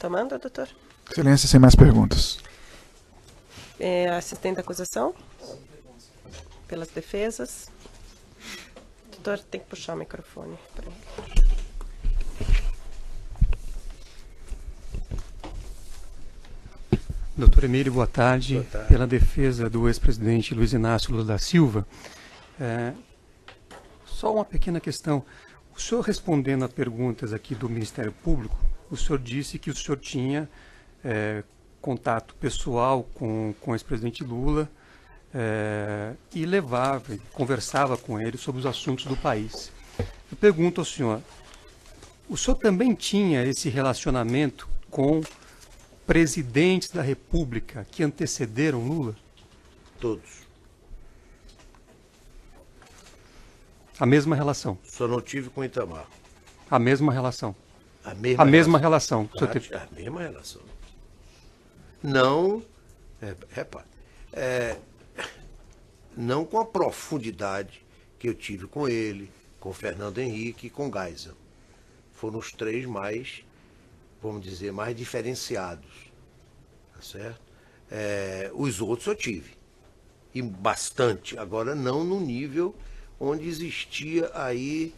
Tomando, doutor? Excelência, sem mais perguntas. Assistente da acusação? Pelas defesas? Doutor, tem que puxar o microfone para ele. Doutor Emílio, boa tarde. Boa tarde. Pela defesa do ex-presidente Luiz Inácio Lula da Silva, só uma pequena questão. O senhor respondendo a perguntas aqui do Ministério Público, o senhor disse que o senhor tinha contato pessoal com o ex-presidente Lula e conversava com ele sobre os assuntos do país. Eu pergunto ao senhor, o senhor também tinha esse relacionamento com presidentes da República que antecederam Lula? Todos. A mesma relação? Só não tive com Itamar. A mesma relação? A mesma relação. A mesma relação. Não, repare, não com a profundidade que eu tive com ele, com Fernando Henrique e com Geisel. Foram os três mais, vamos dizer, mais diferenciados. Tá certo? Os outros eu tive. E bastante. Agora não no nível onde existia aí,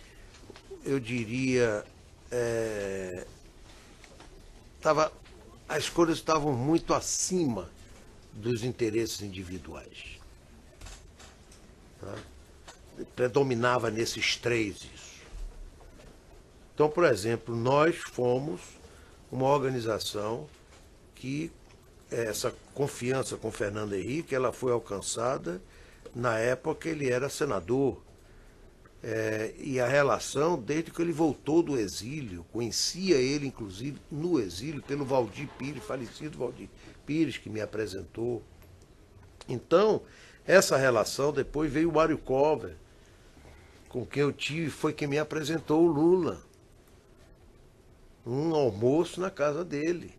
eu diria, as coisas estavam muito acima dos interesses individuais. Tá? Predominava nesses três isso. Então, por exemplo, nós fomos uma organização que essa confiança com Fernando Henrique, ela foi alcançada na época que ele era senador. E a relação, desde que ele voltou do exílio, conhecia ele, inclusive, no exílio, pelo Valdir Pires, falecido Valdir Pires, que me apresentou. Então, essa relação, depois veio o Mário Covas, com quem eu tive, foi quem me apresentou o Lula. Um almoço na casa dele,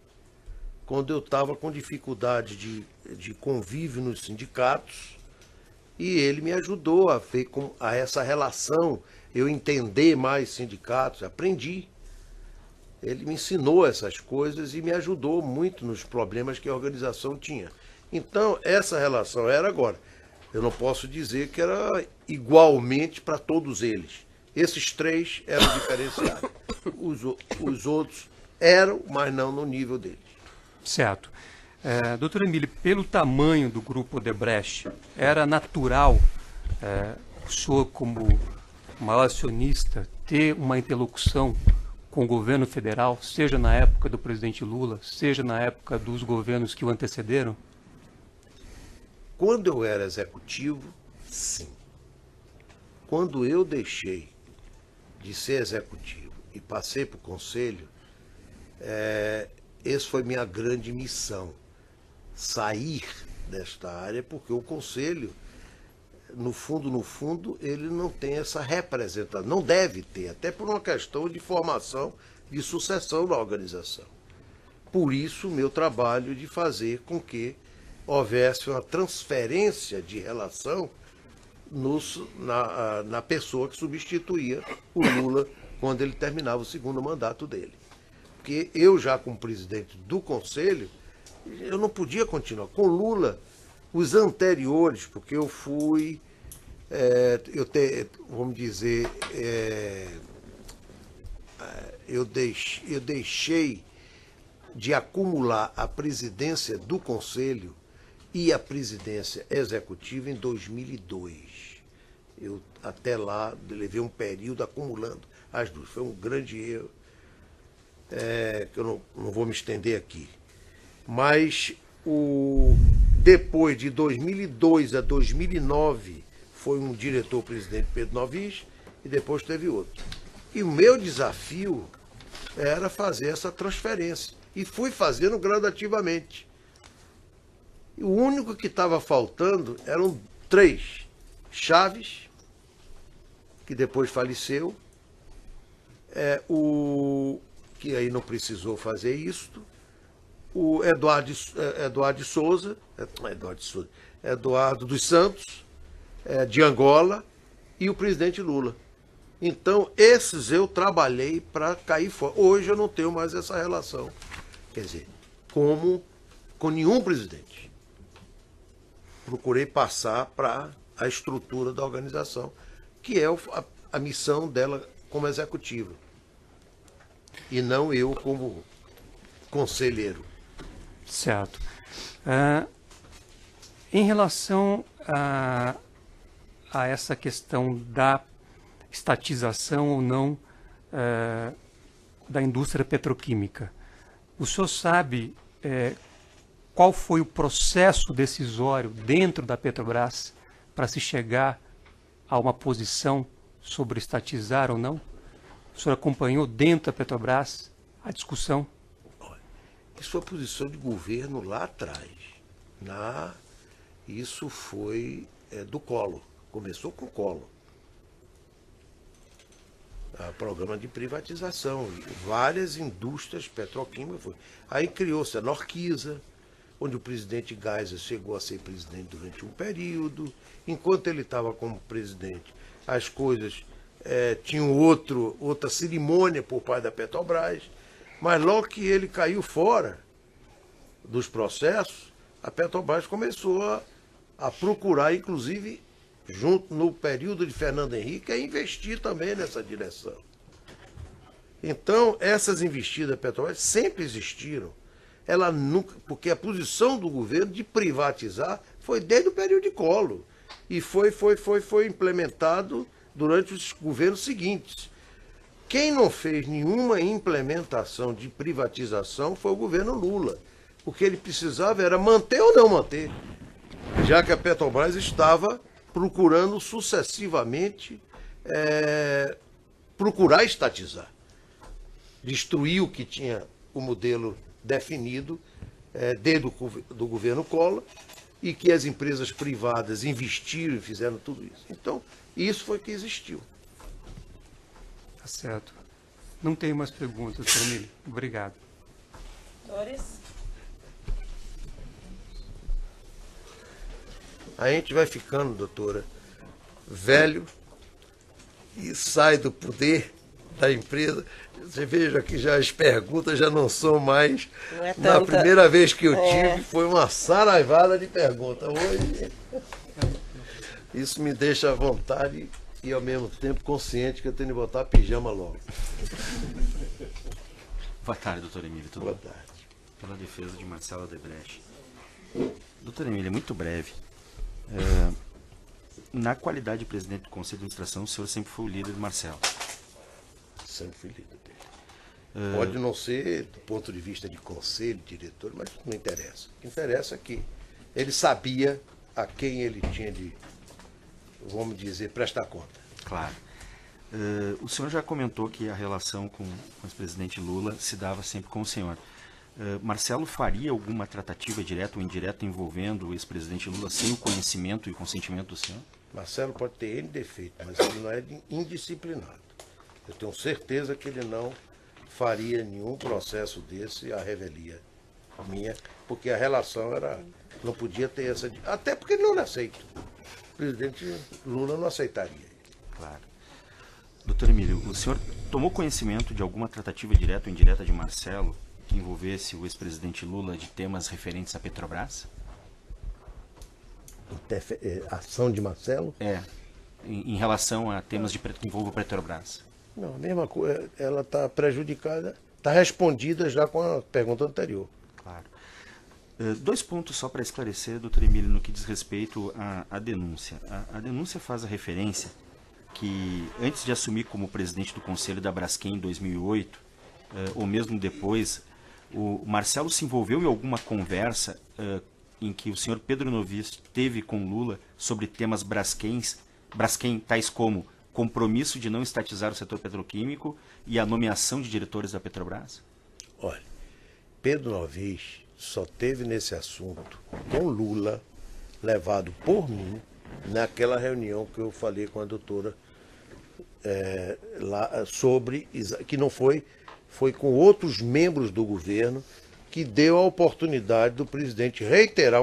quando eu estava com dificuldade de convívio nos sindicatos, e ele me ajudou a ver a essa relação, eu entender mais sindicatos, aprendi. Ele me ensinou essas coisas e me ajudou muito nos problemas que a organização tinha. Então, essa relação era agora. Eu não posso dizer que era igualmente para todos eles. Esses três eram diferenciados. Os outros eram, mas não no nível deles. Certo. Doutor Emílio, pelo tamanho do grupo Odebrecht, era natural o senhor, como maior acionista, ter uma interlocução com o governo federal, seja na época do presidente Lula, seja na época dos governos que o antecederam? Quando eu era executivo, sim. Quando eu deixei de ser executivo e passei para o conselho, essa foi minha grande missão. Sair desta área, porque o conselho, no fundo, ele não tem essa representação, não deve ter, até por uma questão de formação, de sucessão da organização. Por isso, meu trabalho de fazer com que houvesse uma transferência de relação na pessoa que substituía o Lula quando ele terminava o segundo mandato dele. Porque eu já, como presidente do conselho, eu não podia continuar. Com Lula, os anteriores, porque eu fui, vamos dizer, eu deixei de acumular a presidência do Conselho e a presidência executiva em 2002. Eu, até lá, levei um período acumulando as duas. Foi um grande erro, que eu não vou me estender aqui. Mas depois de 2002 a 2009 foi um diretor-presidente, Pedro Novis, e depois teve outro. E o meu desafio era fazer essa transferência. E fui fazendo gradativamente. E o único que estava faltando eram três. Chaves, que depois faleceu, que aí não precisou fazer isto, o Eduardo dos Santos, de Angola, e o presidente Lula. Então, esses eu trabalhei para cair fora. Hoje eu não tenho mais essa relação Quer dizer, como com nenhum presidente. Procurei passar para a estrutura da organização, que é a missão dela como executiva. E não eu como conselheiro. Certo. Em relação a essa questão da estatização ou não da indústria petroquímica, o senhor sabe qual foi o processo decisório dentro da Petrobras para se chegar a uma posição sobre estatizar ou não? O senhor acompanhou dentro da Petrobras a discussão? Isso foi a posição de governo lá atrás. Isso foi do Collor. Começou com o Collor. Programa de privatização. Várias indústrias petroquímicas. Aí criou-se a Norquisa, onde o presidente Geisel chegou a ser presidente durante um período. Enquanto ele estava como presidente, as coisas tinham outra cerimônia por parte da Petrobras. Mas logo que ele caiu fora dos processos, a Petrobras começou a procurar, inclusive, junto no período de Fernando Henrique, a investir também nessa direção. Então, essas investidas da Petrobras sempre existiram. Ela nunca, porque a posição do governo de privatizar foi desde o período de Collor. E foi implementado durante os governos seguintes. Quem não fez nenhuma implementação de privatização foi o governo Lula. O que ele precisava era manter ou não manter, já que a Petrobras estava procurando sucessivamente procurar estatizar. Destruir o que tinha o modelo definido desde do governo Collor e que as empresas privadas investiram e fizeram tudo isso. Então, isso foi que existiu. Tá certo. Não tenho mais perguntas, doutor Emílio. Obrigado. Doris? A gente vai ficando, doutora, velho e sai do poder da empresa. Você veja que já as perguntas já não são mais... Não é Na tanta... primeira vez que eu tive, foi uma saraivada de perguntas. Hoje, isso me deixa à vontade e, ao mesmo tempo, consciente que eu tenho que botar pijama logo. Boa tarde, doutor Emílio. Tudo Boa bom? tarde. Pela defesa de Marcelo Odebrecht. Doutor Emílio, muito breve. Na qualidade de presidente do Conselho de Administração, o senhor sempre foi o líder do Marcelo. Sempre fui líder dele. Pode não ser do ponto de vista de conselho, diretor, mas não interessa. O que interessa é que ele sabia a quem ele tinha de, vamos dizer, prestar conta. Claro. O senhor já comentou que a relação com o ex-presidente Lula se dava sempre com o senhor. Marcelo faria alguma tratativa direta ou indireta envolvendo o ex-presidente Lula sem o conhecimento e o consentimento do senhor? Marcelo pode ter N defeito, mas ele não é indisciplinado. Eu tenho certeza que ele não faria nenhum processo desse à revelia minha, porque a relação não podia ter essa... Até porque ele não aceita. O presidente Lula não aceitaria. Claro. Doutor Emílio, o senhor tomou conhecimento de alguma tratativa direta ou indireta de Marcelo que envolvesse o ex-presidente Lula de temas referentes à Petrobras? Ação de Marcelo? Em relação a temas que envolvam a Petrobras. Não, a mesma coisa. Ela está prejudicada, está respondida já com a pergunta anterior. Claro. 2 pontos só para esclarecer, doutor Emílio, no que diz respeito à denúncia. A denúncia faz a referência que, antes de assumir como presidente do Conselho da Braskem em 2008, ou mesmo depois, o Marcelo se envolveu em alguma conversa em que o senhor Pedro Novis teve com Lula sobre temas Braskem, tais como compromisso de não estatizar o setor petroquímico e a nomeação de diretores da Petrobras? Olha, Pedro Novis só teve nesse assunto com Lula, levado por mim, naquela reunião que eu falei com a doutora lá sobre, que não foi com outros membros do governo, que deu a oportunidade do presidente reiterar,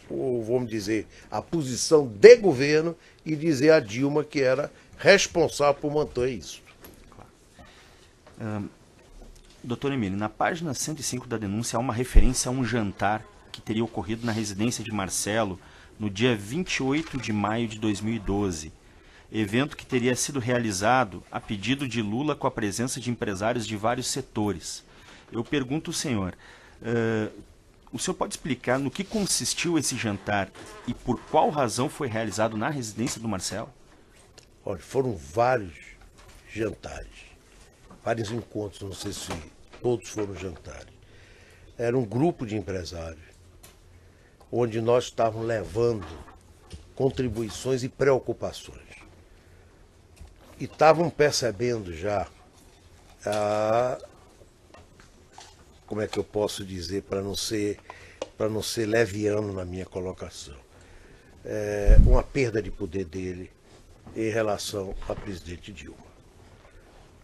vamos dizer, a posição de governo e dizer a Dilma que era responsável por manter isso. Claro. Doutor Emílio, na página 105 da denúncia há uma referência a um jantar que teria ocorrido na residência de Marcelo no dia 28 de maio de 2012. Evento que teria sido realizado a pedido de Lula com a presença de empresários de vários setores. Eu pergunto ao senhor, o senhor pode explicar no que consistiu esse jantar e por qual razão foi realizado na residência do Marcelo? Olha, foram vários jantares, vários encontros, não sei se todos foram jantares. Era um grupo de empresários, onde nós estávamos levando contribuições e preocupações. E estavam percebendo já, como é que eu posso dizer, para não ser leviano na minha colocação, uma perda de poder dele em relação à presidente Dilma.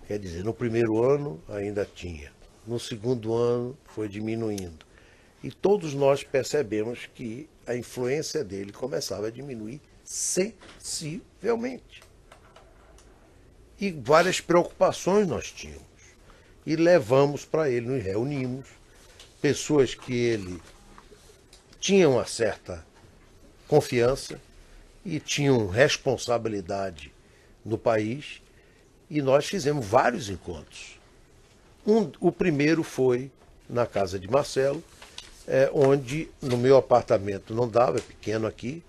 Quer dizer, no primeiro ano ainda tinha, no segundo ano foi diminuindo. E todos nós percebemos que a influência dele começava a diminuir sensivelmente. E várias preocupações nós tínhamos. E levamos para ele, nos reunimos, pessoas que ele tinha uma certa confiança e tinham responsabilidade no país, e nós fizemos vários encontros. O primeiro foi na casa de Marcelo, onde no meu apartamento não dava, é pequeno aqui,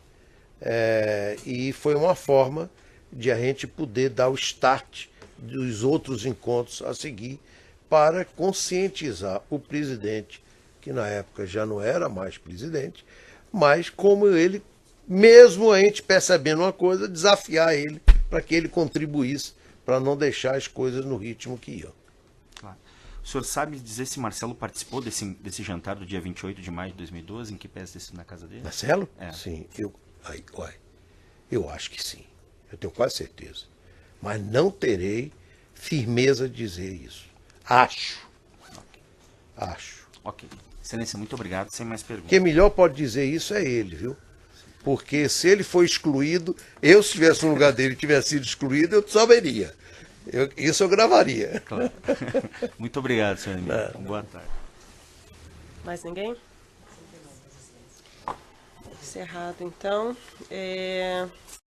e foi uma forma de a gente poder dar o start dos outros encontros a seguir para conscientizar o presidente, que na época já não era mais presidente, mas como ele, mesmo a gente percebendo uma coisa, desafiar ele para que ele contribuísse para não deixar as coisas no ritmo que iam. Claro. O senhor sabe dizer se Marcelo participou desse jantar do dia 28 de maio de 2012, em que pese ter sido na casa dele? Marcelo? É. Sim, eu acho que sim. Eu tenho quase certeza. Mas não terei firmeza de dizer isso. Acho. Ok. Excelência, muito obrigado. Sem mais perguntas. Quem melhor pode dizer isso é ele, viu? Porque se ele foi excluído, eu, se estivesse no lugar dele e tivesse sido excluído, eu saberia. Isso eu gravaria. Claro. Muito obrigado, senhor Emílio. Boa tarde. Mais ninguém? Encerrado, então.